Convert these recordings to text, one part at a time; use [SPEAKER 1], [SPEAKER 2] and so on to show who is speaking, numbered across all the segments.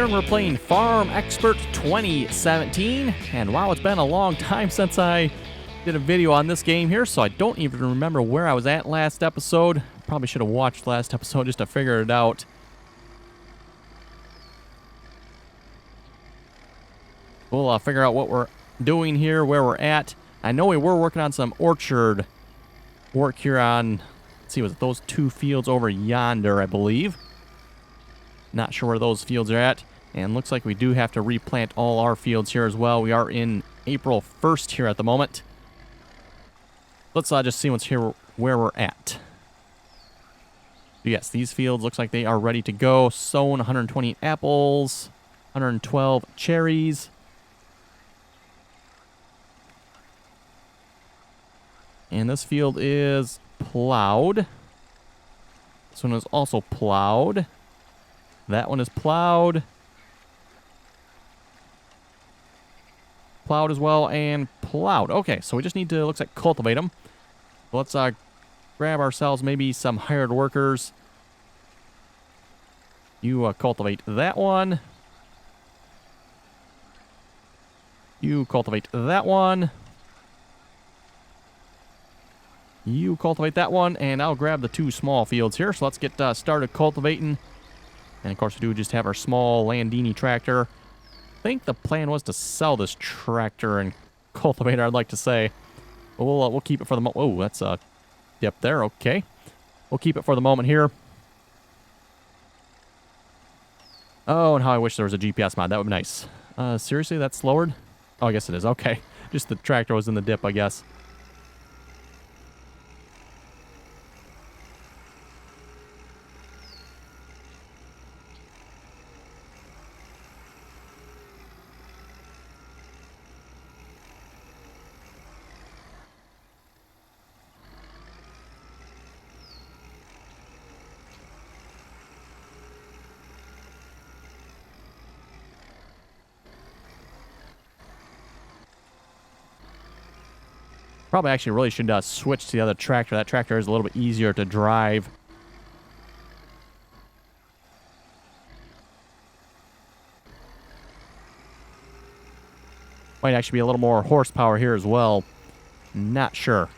[SPEAKER 1] here, and we're playing Farm Expert 2017. And wow, it's been a long time since I did a video on this game here, so I don't even remember where I was at last episode. Probably should have watched last episode just to figure it out. We'll figure out what we're doing here, where we're at. I know we were working on some orchard work here on, let's see, was it those two fields over yonder, I believe. Not sure where those fields are at. And looks like we do have to replant all our fields here as well. We are in April 1st here at the moment. Let's just see what's here, where we're at. Yes, these fields looks like they are ready to go. Sown 120 apples, 112 cherries. And this field is plowed. This one is also plowed. That one is plowed. Plowed as well, and plowed. Okay, so we just need to, looks like, cultivate them. Let's grab ourselves maybe some hired workers. You cultivate that one. You cultivate that one. You cultivate that one, and I'll grab the two small fields here. So let's get started cultivating. And of course, we do just have our small Landini tractor. I think the plan was to sell this tractor and cultivator, I'd like to say. But we'll keep it for the moment. Oh, that's a dip there. Okay. We'll keep it for the moment here. Oh, and how I wish there was a GPS mod. That would be nice. Seriously, that's lowered? Oh, I guess it is. Okay. Just the tractor was in the dip, I guess. Probably actually really should switch to the other tractor. That tractor is a little bit easier to drive. Might actually be a little more horsepower here as well. Not sure.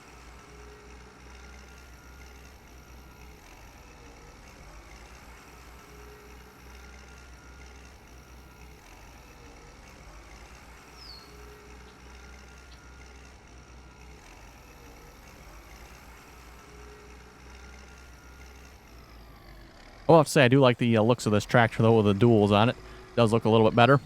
[SPEAKER 1] I'll have to say, I do like the looks of this tractor, though, with the duals on it. Does look a little bit better.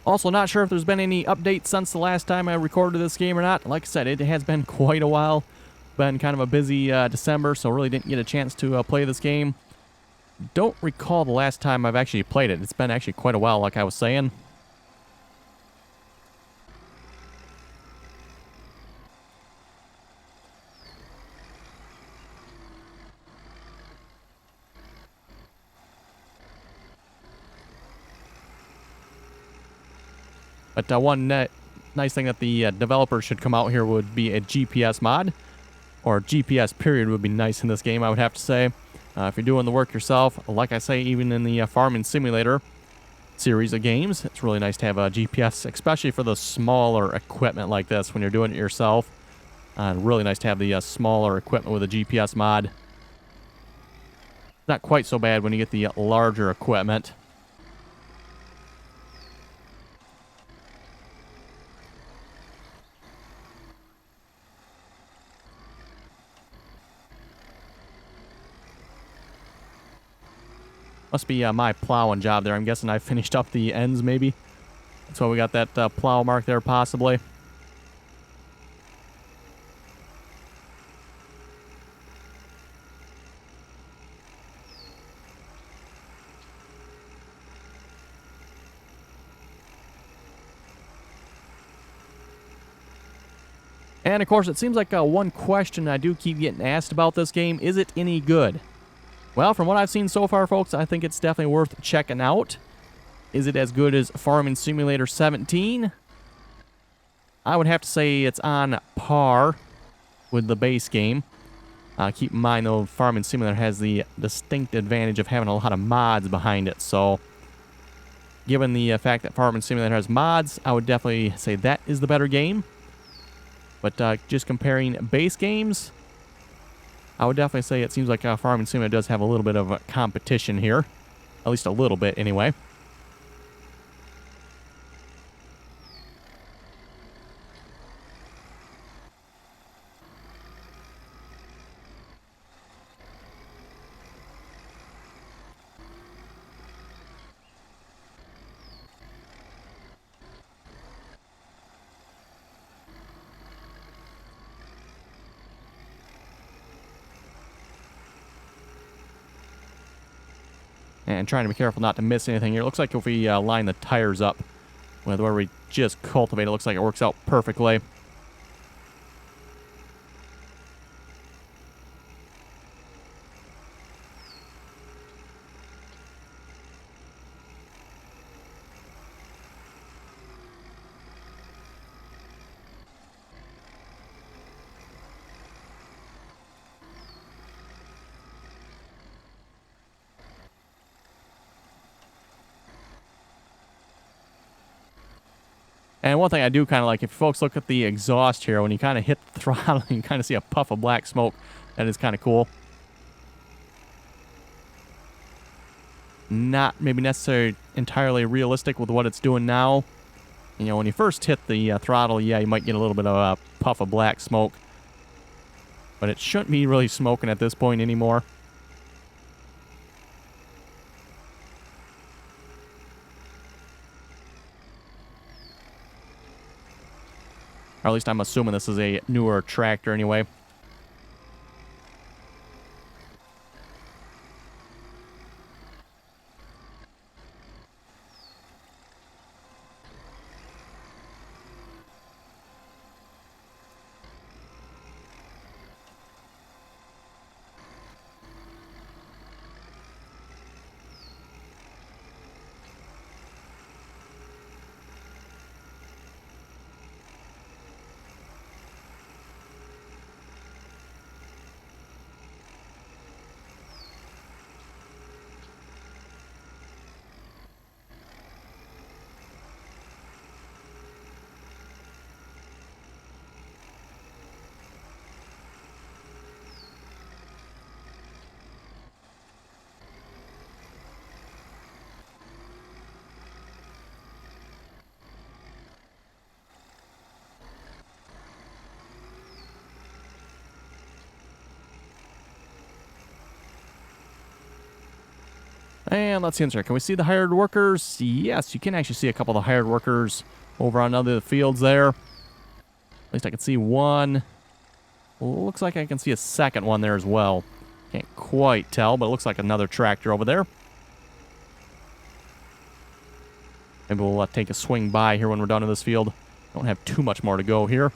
[SPEAKER 1] Also, not sure if there's been any updates since the last time I recorded this game or not. Like I said, it has been quite a while. Been kind of a busy December, so really didn't get a chance to play this game. Don't recall the last time I've actually played it. It's been actually quite a while, like I was saying. But one nice thing that the developers should come out here would be a GPS mod. Or GPS period would be nice in this game, I would have to say. If you're doing the work yourself, like I say, even in the Farming Simulator series of games, it's really nice to have a GPS, especially for the smaller equipment like this when you're doing it yourself. Really nice to have the smaller equipment with a GPS mod. Not quite so bad when you get the larger equipment. Must be my plowing job there. I'm guessing I finished up the ends, maybe. That's why we got that plow mark there, possibly. And, of course, it seems like one question I do keep getting asked about this game, is it any good? Well, from what I've seen so far, folks, I think it's definitely worth checking out. Is it as good as Farming Simulator 17? I would have to say it's on par with the base game. Keep in mind, though, Farming Simulator has the distinct advantage of having a lot of mods behind it. So, given the fact that Farming Simulator has mods, I would definitely say that is the better game. But just comparing base games, I would definitely say it seems like Farming Simulator does have a little bit of a competition here. At least a little bit, anyway. And trying to be careful not to miss anything here. It looks like if we line the tires up with where we just cultivate, it looks like it works out perfectly. And one thing I do kind of like, if folks look at the exhaust here, when you kind of hit the throttle, you can kind of see a puff of black smoke. That is kind of cool. Not maybe necessarily entirely realistic with what it's doing now. You know, when you first hit the throttle, yeah, you might get a little bit of a puff of black smoke. But it shouldn't be really smoking at this point anymore. Or at least I'm assuming this is a newer tractor anyway. And let's answer. Can we see the hired workers? Yes, you can actually see a couple of the hired workers over on other fields there. At least I can see one. Looks like I can see a second one there as well. Can't quite tell, but it looks like another tractor over there. Maybe we'll take a swing by here when we're done in this field. Don't have too much more to go here.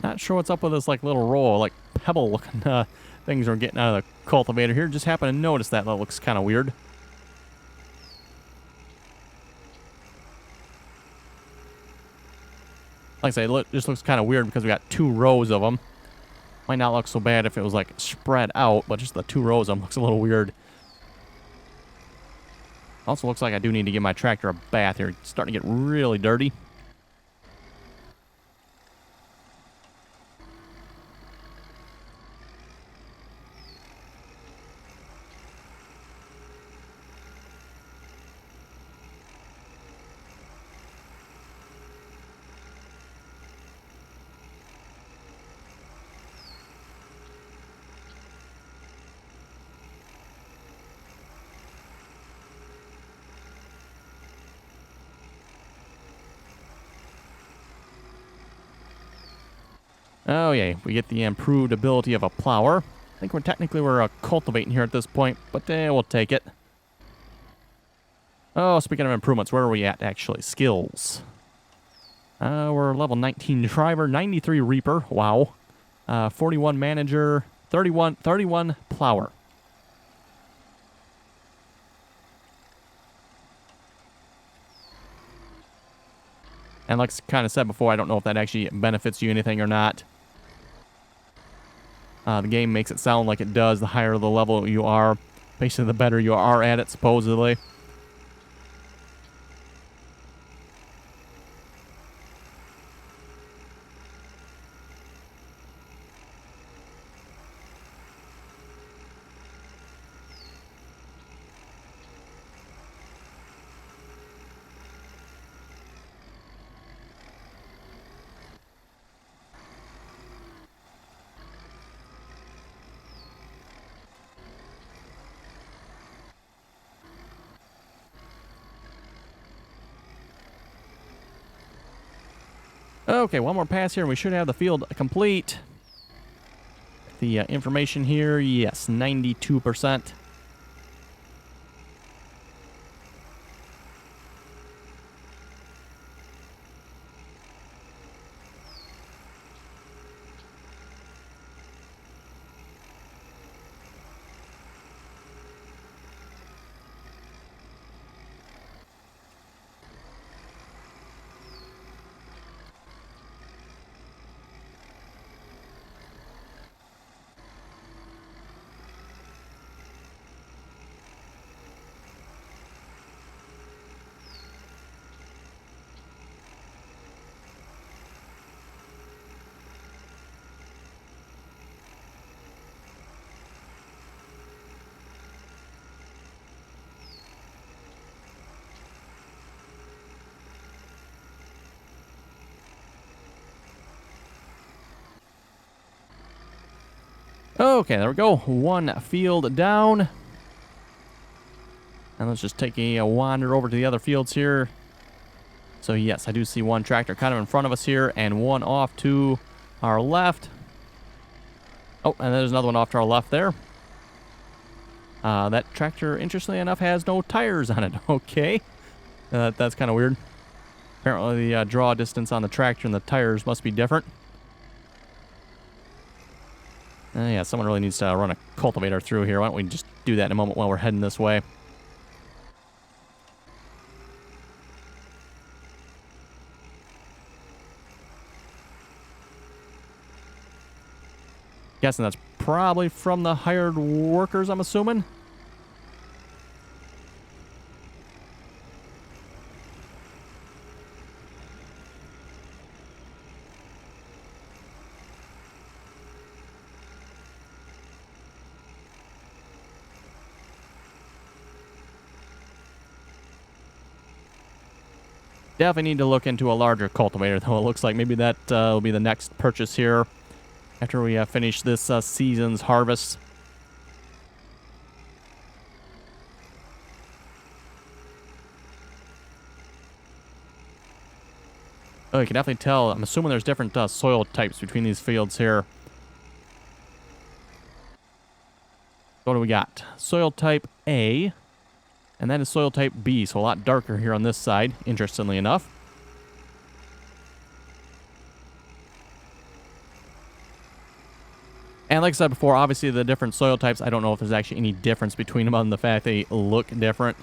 [SPEAKER 1] Not sure what's up with this like little roll, like pebble looking things we're getting out of the cultivator here. Just happened to notice that. That looks kind of weird. Like I say, it just looks kind of weird because we got 2 rows of them. Might not look so bad if it was like spread out, but just the 2 rows of them looks a little weird. Also looks like I do need to give my tractor a bath here. It's starting to get really dirty. Oh yeah, we get the improved ability of a plower. I think we're cultivating here at this point, but we'll take it. Oh, speaking of improvements, where are we at actually? Skills. We're level 19 driver, 93 reaper. Wow. 41 manager, 31 plower. And like I kind of said before, I don't know if that actually benefits you anything or not. The game makes it sound like it does. The higher the level you are, basically the better you are at it, supposedly. Okay, one more pass here and we should have the field complete. The information here, yes, 92%. Okay, there we go. One field down. And let's just take a wander over to the other fields here. So yes, I do see one tractor kind of in front of us here and one off to our left. Oh, and there's another one off to our left there. That tractor, interestingly enough, has no tires on it. Okay. That's kind of weird. Apparently the draw distance on the tractor and the tires must be different. Yeah, someone really needs to run a cultivator through here. Why don't we just do that in a moment while we're heading this way. Guessing that's probably from the hired workers, I'm assuming. Definitely need to look into a larger cultivator, though. It looks like maybe that will be the next purchase here after we finish this season's harvest. Oh, you can definitely tell. I'm assuming there's different soil types between these fields here. What do we got? Soil type A. And that is soil type B, so a lot darker here on this side, interestingly enough. And like I said before, obviously the different soil types, I don't know if there's actually any difference between them other than the fact they look different.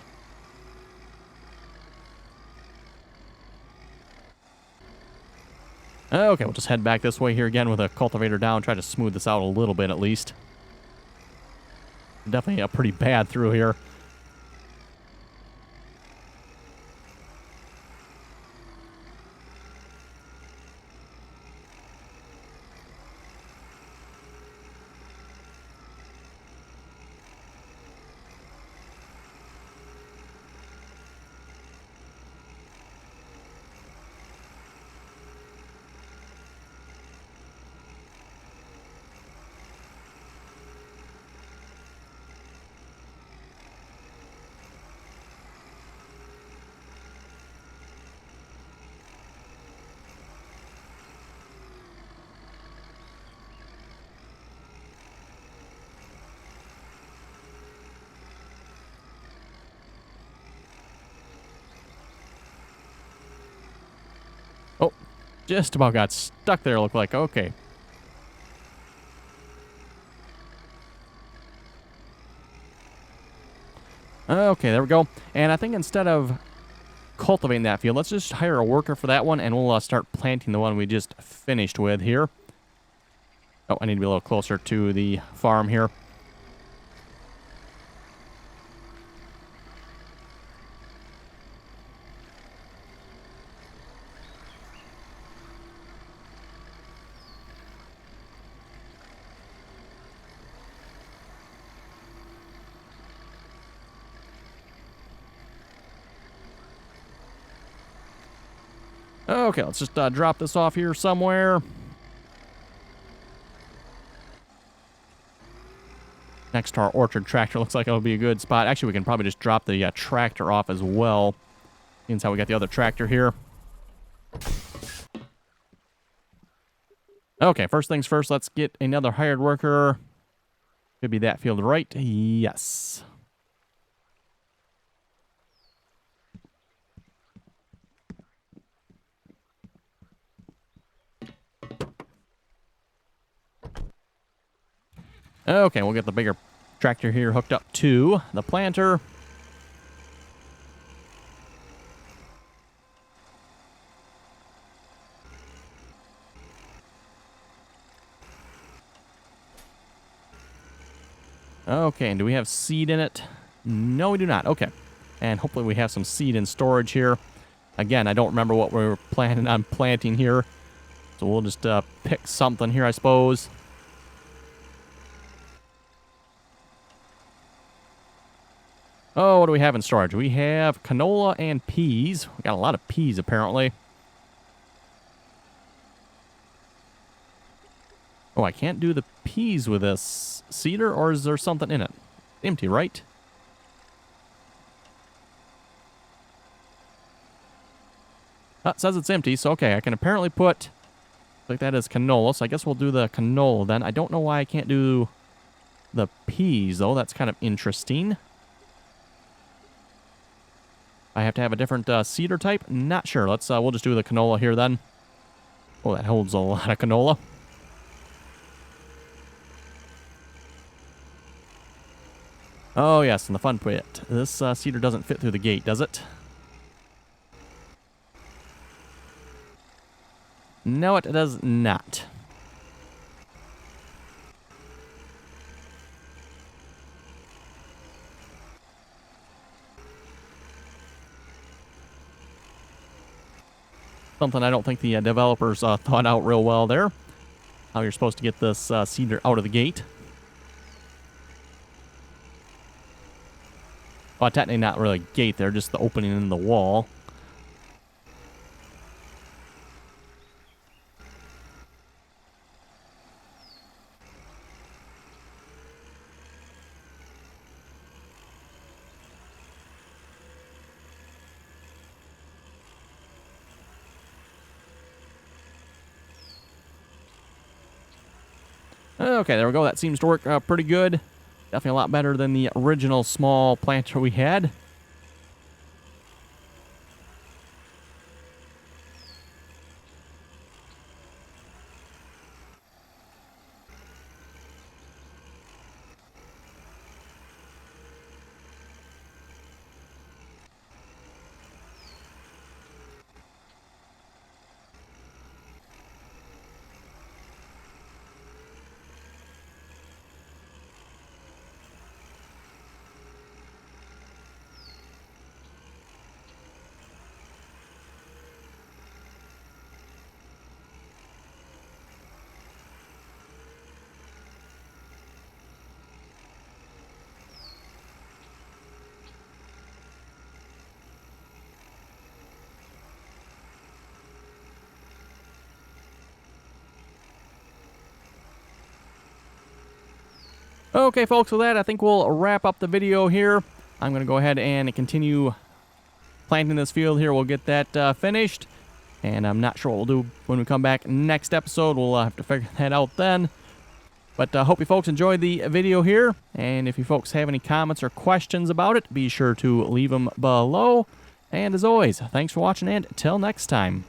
[SPEAKER 1] Okay, we'll just head back this way here again with a cultivator down. Try to smooth this out a little bit at least. Definitely pretty bad through here. Oh, just about got stuck there, looked like. Okay. Okay, there we go. And I think instead of cultivating that field, let's just hire a worker for that one, and we'll start planting the one we just finished with here. Oh, I need to be a little closer to the farm here. Okay, let's just drop this off here somewhere. Next to our orchard tractor. Looks like it'll be a good spot. Actually, we can probably just drop the tractor off as well. Seeing how we got the other tractor here. Okay, first things first, let's get another hired worker. Could be that field, right? Yes. Okay, we'll get the bigger tractor here hooked up to the planter. Okay, and do we have seed in it? No, we do not. Okay. And hopefully we have some seed in storage here. Again, I don't remember what we were planning on planting here. So we'll just pick something here, I suppose. Oh, what do we have in storage? We have canola and peas. We got a lot of peas, apparently. Oh, I can't do the peas with this cedar, or is there something in it? Empty, right? It says it's empty, so okay, I can apparently put like that as canola, so I guess we'll do the canola then. I don't know why I can't do the peas, though. That's kind of interesting. I have to have a different cedar type? Not sure. We'll just do the canola here then. Oh, that holds a lot of canola. Oh, yes, and the fun bit. This cedar doesn't fit through the gate, does it? No, it does not. Something I don't think the developers thought out real well there. How you're supposed to get this cedar out of the gate. Well, technically not really a gate there, just the opening in the wall. Okay, there we go. That seems to work pretty good. Definitely a lot better than the original small planter we had. Okay, folks, with that, I think we'll wrap up the video here. I'm going to go ahead and continue planting this field here. We'll get that finished. And I'm not sure what we'll do when we come back next episode. We'll have to figure that out then. But hope you folks enjoyed the video here. And if you folks have any comments or questions about it, be sure to leave them below. And as always, thanks for watching, and till next time.